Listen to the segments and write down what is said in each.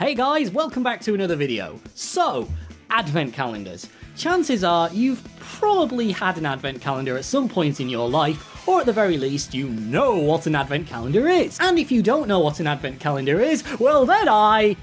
Hey guys, welcome back to another video. So, advent calendars. Chances are you've probably had an advent calendar at some point in your life, or at the very least you know what an advent calendar is. And if you don't know what an advent calendar is, well then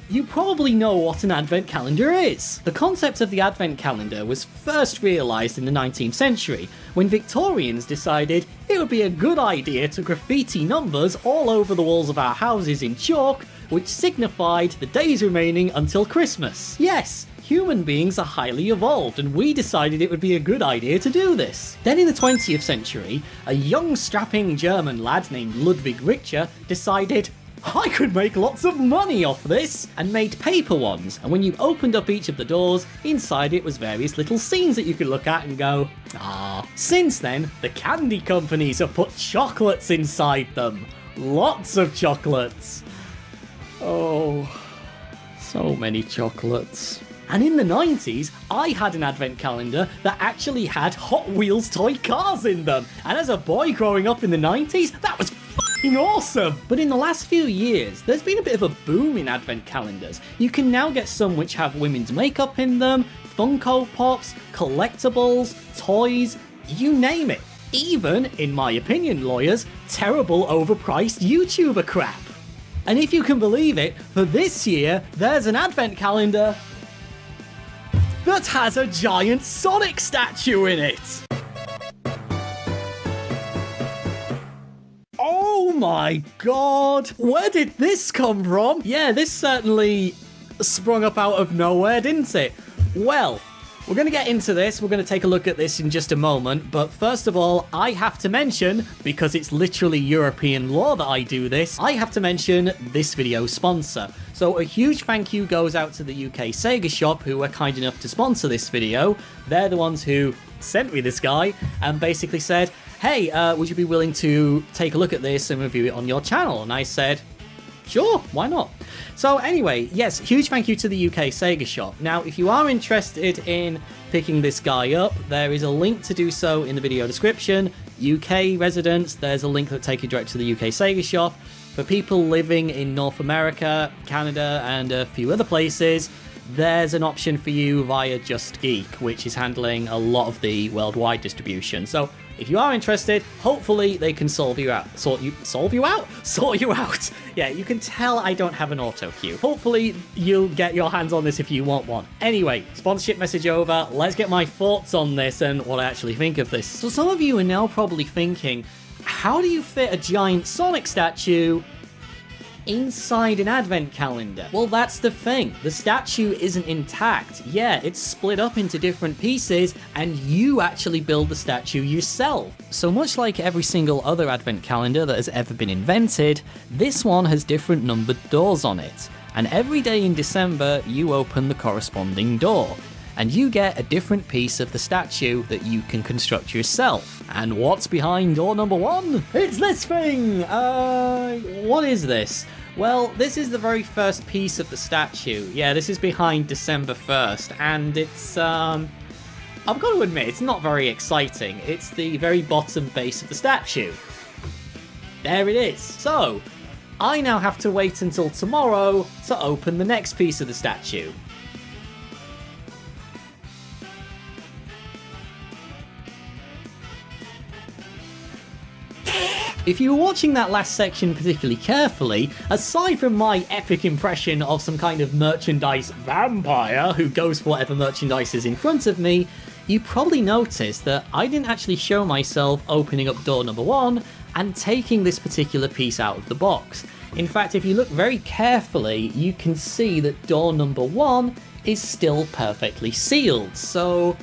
you probably know what an advent calendar is. The concept of the advent calendar was first realised in the 19th century, when Victorians decided it would be a good idea to graffiti numbers all over the walls of our houses in chalk, which signified the days remaining until Christmas. Yes, human beings are highly evolved, and we decided it would be a good idea to do this. Then in the 20th century, a young strapping German lad named Ludwig Richter decided, I could make lots of money off this, and made paper ones, and when you opened up each of the doors, inside it was various little scenes that you could look at and go, ah. Since then, the candy companies have put chocolates inside them. Lots of chocolates. Oh, so many chocolates. And in the 90s, I had an advent calendar that actually had Hot Wheels toy cars in them, and as a boy growing up in the 90s, that was awesome! But in the last few years, there's been a bit of a boom in advent calendars. You can now get some which have women's makeup in them, Funko Pops, collectibles, toys, you name it. Even, in my opinion lawyers, terrible overpriced YouTuber crap. And if you can believe it, for this year, there's an advent calendar that has a giant Sonic statue in it! Oh my god! Where did this come from? Yeah, this certainly sprung up out of nowhere, didn't it? Well, we're going to get into this, we're going to take a look at this in just a moment, but first of all, I have to mention, because it's literally European law that I do this, I have to mention this video's sponsor. So a huge thank you goes out to the UK Sega shop, who were kind enough to sponsor this video. They're the ones who sent me this guy, and basically said, hey, would you be willing to take a look at this and review it on your channel? And I said, sure, why not? So anyway, yes, huge thank you to the UK Sega shop. Now, if you are interested in picking this guy up, there is a link to do so in the video description. UK residents, there's a link that takes you direct to the UK Sega shop. For people living in North America, Canada, and a few other places, there's an option for you via Just Geek, which is handling a lot of the worldwide distribution. So if you are interested, hopefully they can sort you out. Yeah, you can tell I don't have an auto cue. Hopefully you'll get your hands on this if you want one. Anyway, sponsorship message over. Let's get my thoughts on this and what I actually think of this. So some of you are now probably thinking, how do you fit a giant Sonic statue inside an advent calendar? Well, that's the thing. The statue isn't intact. Yeah, it's split up into different pieces, and you actually build the statue yourself. So much like every single other advent calendar that has ever been invented, this one has different numbered doors on it. And every day in December, you open the corresponding door, and you get a different piece of the statue that you can construct yourself. And what's behind door number one? It's this thing! What is this? Well, this is the very first piece of the statue. Yeah, this is behind December 1st, and it's, I've got to admit, it's not very exciting. It's the very bottom base of the statue. There it is. So, I now have to wait until tomorrow to open the next piece of the statue. If you were watching that last section particularly carefully, aside from my epic impression of some kind of merchandise vampire who goes for whatever merchandise is in front of me, you probably noticed that I didn't actually show myself opening up door number one and taking this particular piece out of the box. In fact, if you look very carefully, you can see that door number one is still perfectly sealed. So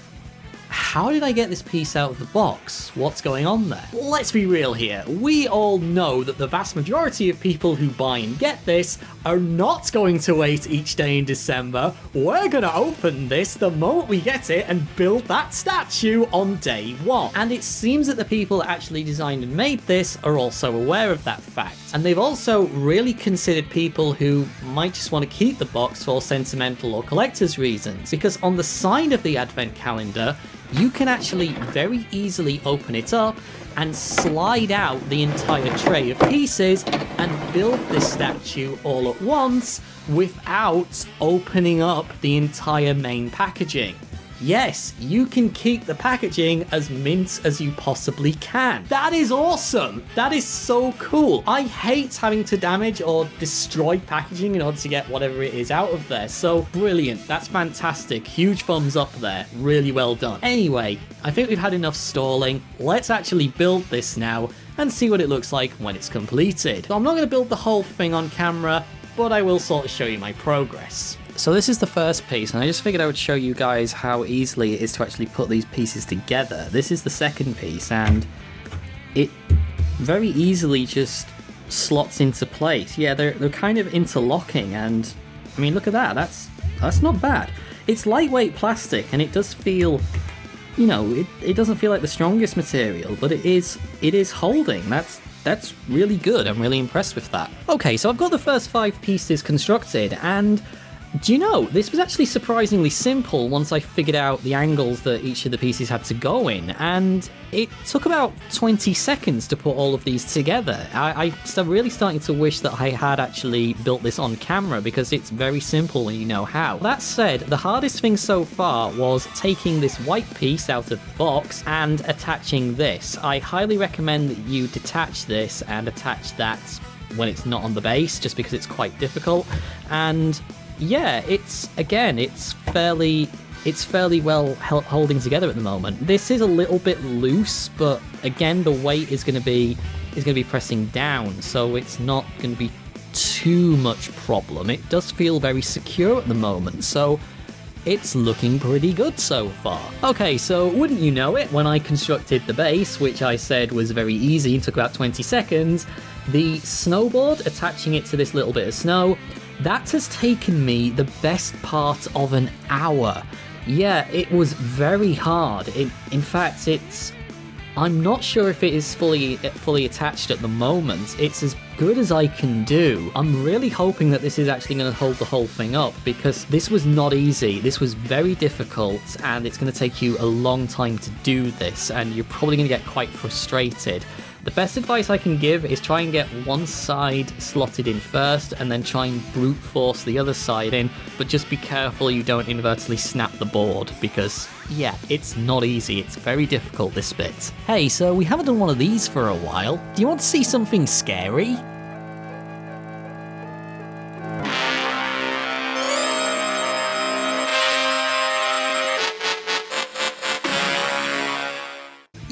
how did I get this piece out of the box? What's going on there? Let's be real here. We all know that the vast majority of people who buy and get this are not going to wait each day in December. We're gonna open this the moment we get it and build that statue on day one. And it seems that the people that actually designed and made this are also aware of that fact. And they've also really considered people who might just want to keep the box for sentimental or collector's reasons. Because on the side of the advent calendar, you can actually very easily open it up and slide out the entire tray of pieces and build this statue all at once without opening up the entire main packaging. Yes, you can keep the packaging as mint as you possibly can. That is awesome! That is so cool. I hate having to damage or destroy packaging in order to get whatever it is out of there. So brilliant. That's fantastic. Huge thumbs up there. Really well done. Anyway, I think we've had enough stalling. Let's actually build this now and see what it looks like when it's completed. So I'm not going to build the whole thing on camera, but I will sort of show you my progress. So this is the first piece, and I just figured I would show you guys how easily it is to actually put these pieces together. This is the second piece, and it very easily just slots into place. Yeah, they're kind of interlocking, and I mean, look at that. That's not bad. It's lightweight plastic, and it does feel, you know, it doesn't feel like the strongest material, but it is holding. That's really good. I'm really impressed with that. Okay, so I've got the first 5 pieces constructed, and do you know, this was actually surprisingly simple once I figured out the angles that each of the pieces had to go in, and it took about 20 seconds to put all of these together. I'm really starting to wish that I had actually built this on camera, because it's very simple when you know how. That said, the hardest thing so far was taking this white piece out of the box and attaching this. I highly recommend that you detach this and attach that when it's not on the base, just because it's quite difficult. And yeah, it's fairly well holding together at the moment. This is a little bit loose, but again, the weight is going to be pressing down, so it's not going to be too much problem. It does feel very secure at the moment, so it's looking pretty good so far. Okay, so wouldn't you know it, when I constructed the base, which I said was very easy and took about 20 seconds, the snowboard, attaching it to this little bit of snow, that has taken me the best part of an hour. Yeah, it was very hard. In fact, I'm not sure if it is fully attached at the moment. It's as good as I can do. I'm really hoping that this is actually going to hold the whole thing up, because this was not easy. This was very difficult, and it's going to take you a long time to do this, and you're probably going to get quite frustrated. The best advice I can give is try and get one side slotted in first, and then try and brute force the other side in, but just be careful you don't inadvertently snap the board, because yeah, it's not easy. It's very difficult, this bit. Hey, so we haven't done one of these for a while. Do you want to see something scary?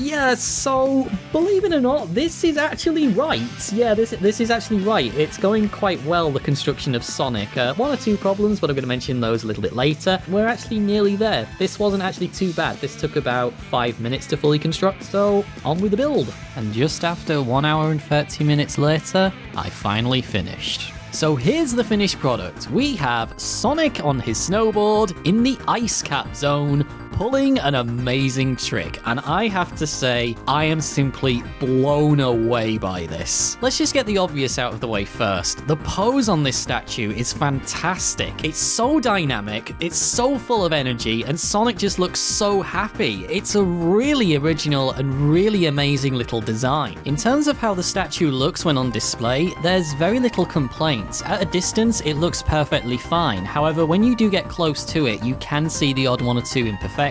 Yeah, so believe it or not, this is actually right. Yeah, this is actually right. It's going quite well, the construction of Sonic. 1 or 2 problems, but I'm going to mention those a little bit later. We're actually nearly there. This wasn't actually too bad. This took about 5 minutes to fully construct, so on with the build. And just after 1 hour and 30 minutes later, I finally finished. So here's the finished product. We have Sonic on his snowboard in the ice cap zone, pulling an amazing trick, and I have to say, I am simply blown away by this. Let's just get the obvious out of the way first. The pose on this statue is fantastic. It's so dynamic, it's so full of energy, and Sonic just looks so happy. It's a really original and really amazing little design. In terms of how the statue looks when on display, there's very little complaints. At a distance, it looks perfectly fine. However, when you do get close to it, you can see the odd 1 or 2 imperfections.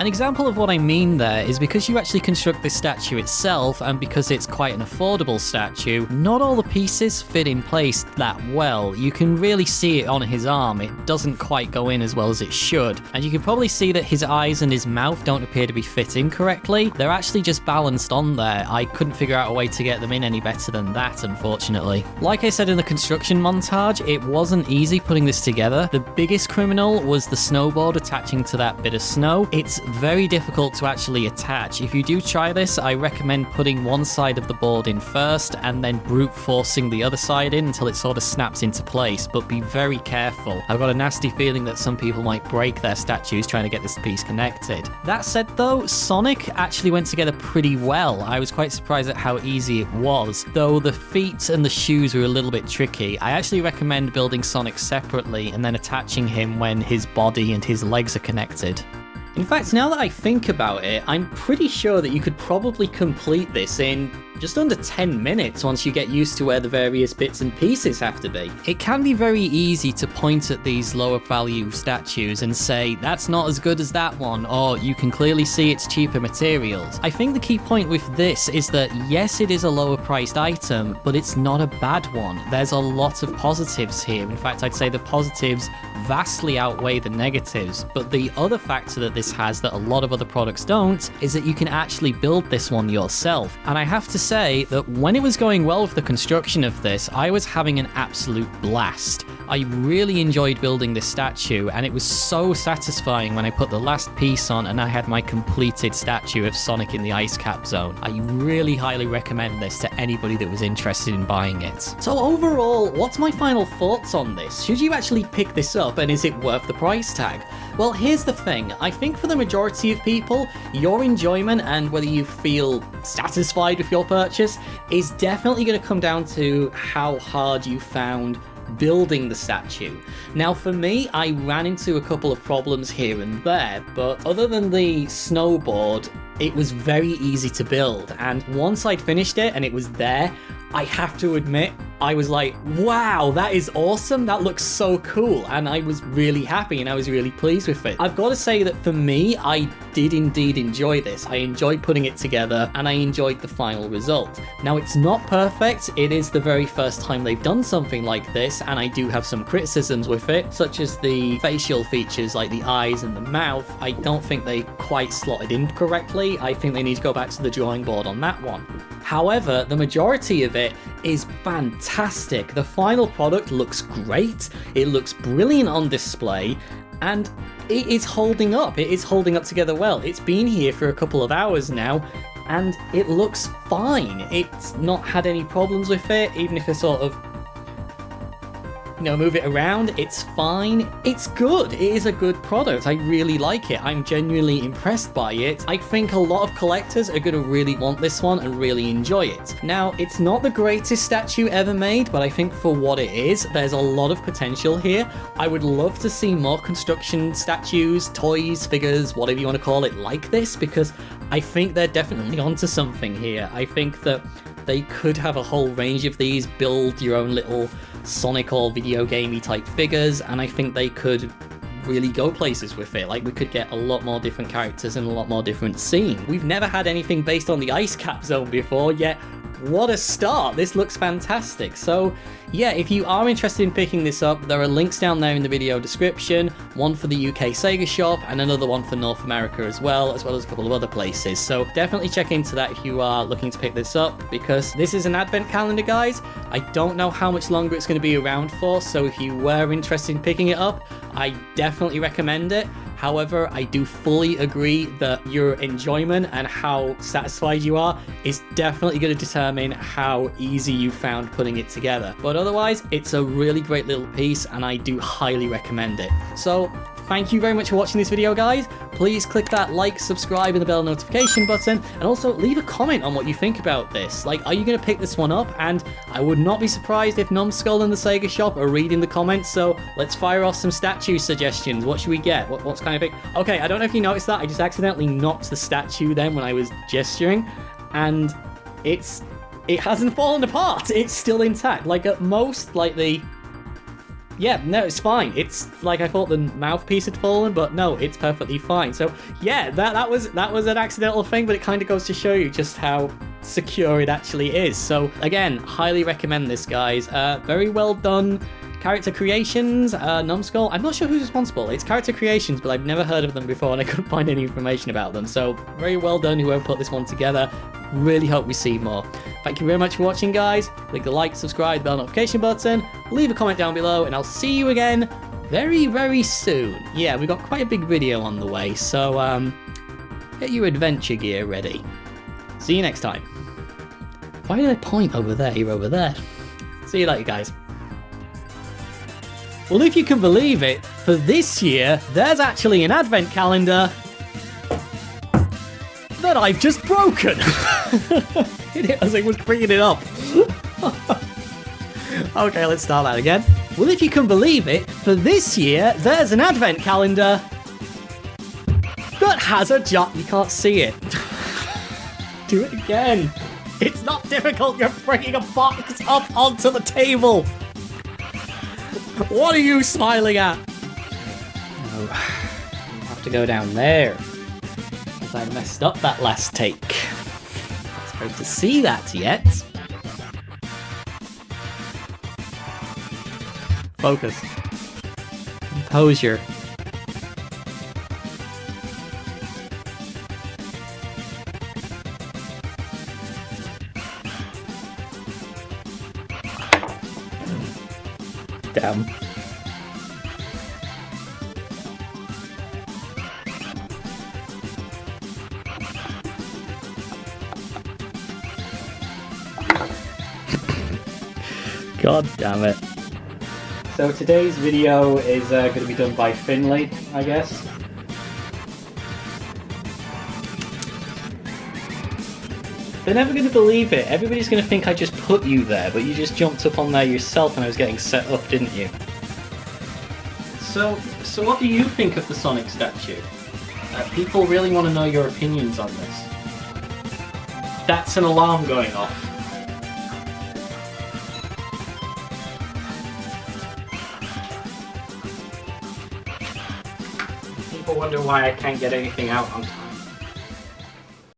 An example of what I mean there is because you actually construct this statue itself, and because it's quite an affordable statue, not all the pieces fit in place that well. You can really see it on his arm. It doesn't quite go in as well as it should. And you can probably see that his eyes and his mouth don't appear to be fitting correctly. They're actually just balanced on there. I couldn't figure out a way to get them in any better than that, unfortunately. Like I said in the construction montage, it wasn't easy putting this together. The biggest criminal was the snowboard attaching to that bit of snow. It's very difficult to actually attach. If you do try this, I recommend putting one side of the board in first and then brute forcing the other side in until it sort of snaps into place, but be very careful. I've got a nasty feeling that some people might break their statues trying to get this piece connected. That said though, Sonic actually went together pretty well. I was quite surprised at how easy it was. Though the feet and the shoes were a little bit tricky, I actually recommend building Sonic separately and then attaching him when his body and his legs are connected. In fact, now that I think about it, I'm pretty sure that you could probably complete this in just under 10 minutes once you get used to where the various bits and pieces have to be. It can be very easy to point at these lower value statues and say, that's not as good as that one, or you can clearly see it's cheaper materials. I think the key point with this is that yes, it is a lower priced item, but it's not a bad one. There's a lot of positives here. In fact, I'd say the positives vastly outweigh the negatives, but the other factor that this has that a lot of other products don't is that you can actually build this one yourself. And I have to say that when it was going well with the construction of this, I was having an absolute blast. I really enjoyed building this statue, and it was so satisfying when I put the last piece on and I had my completed statue of Sonic in the Ice Cap Zone. I really highly recommend this to anybody that was interested in buying it. So overall, what's my final thoughts on this? Should you actually pick this up, and is it worth the price tag? Well, here's the thing. I think for the majority of people, your enjoyment and whether you feel satisfied with your purchase is definitely going to come down to how hard you found building the statue. Now for me, I ran into a couple of problems here and there, but other than the snowboard, it was very easy to build, and once I'd finished it and it was there, I have to admit, I was like, wow, that is awesome, that looks so cool, and I was really happy and I was really pleased with it. I've got to say that for me, I did indeed enjoy this. I enjoyed putting it together and I enjoyed the final result. Now it's not perfect, it is the very first time they've done something like this, and I do have some criticisms with it, such as the facial features like the eyes and the mouth. I don't think they quite slotted in correctly. I think they need to go back to the drawing board on that one. However, the majority of it is fantastic. The final product looks great, it looks brilliant on display, and it is holding up. It is holding up together well. It's been here for a couple of hours now, and it looks fine. It's not had any problems with it, even if I sort of move it around, it's fine. It's good. It is a good product. I really like it. I'm genuinely impressed by it. I think a lot of collectors are going to really want this one and really enjoy it. Now, it's not the greatest statue ever made, but I think for what it is, there's a lot of potential here. I would love to see more construction statues, toys, figures, whatever you want to call it, like this, because I think they're definitely onto something here. I think that they could have a whole range of these, build your own little Sonic or video gamey type figures, and I think they could really go places with it. Like, we could get a lot more different characters and a lot more different scenes. We've never had anything based on the Ice Cap Zone before, yet what a start. This looks fantastic. So yeah, if you are interested in picking this up, there are links down there in the video description, one for the UK Sega shop and another one for North America as well as a couple of other places. So definitely check into that if you are looking to pick this up, because this is an advent calendar, guys. I don't know how much longer it's going to be around for, so if you were interested in picking it up, I definitely recommend it. However, I do fully agree that your enjoyment and how satisfied you are is definitely going to determine how easy you found putting it together. But otherwise, it's a really great little piece and I do highly recommend it. So thank you very much for watching this video, guys. Please click that like, subscribe, and the bell notification button, and also leave a comment on what you think about this. Like, are you going to pick this one up? And I would not be surprised if Numbskull and the Sega shop are reading the comments, so let's fire off some statue suggestions. What should we get? What's kind of big? Okay, I don't know if you noticed that, I just accidentally knocked the statue then when I was gesturing, and it hasn't fallen apart. It's still intact. Like, at most, like the... Yeah, no, it's fine. It's like I thought the mouthpiece had fallen, but no, it's perfectly fine. So yeah, that was an accidental thing, but it kind of goes to show you just how secure it actually is. So again, highly recommend this, guys. Very well done character creations. Numbskull, I'm not sure who's responsible. It's Character Creations, but I've never heard of them before and I couldn't find any information about them. So very well done whoever put this one together. Really hope we see more. Thank you very much for watching, guys. Click the like, subscribe, bell notification button, leave a comment down below, and I'll see you again very, very soon. Yeah, we've got quite a big video on the way, so get your adventure gear ready. See you next time. Why did I point over there? You're over there. See you later, guys. Well, if you can believe it, for this year, there's actually an advent calendar that I've just broken. As I was bringing it up. Okay, let's start that again. Well, if you can believe it, for this year, there's an advent calendar that has a job. You can't see it. Do it again. It's not difficult. You're bringing a box up onto the table. What are you smiling at? No, you have to go down there. Because I messed up that last take. Not supposed to see that yet. Focus. Composure. Damn. God damn it. So today's video is going to be done by Finley, I guess. They're never going to believe it. Everybody's going to think I just put you there, but you just jumped up on there yourself and I was getting set up, didn't you? So what do you think of the Sonic statue? People really want to know your opinions on this. That's an alarm going off. People wonder why I can't get anything out on time.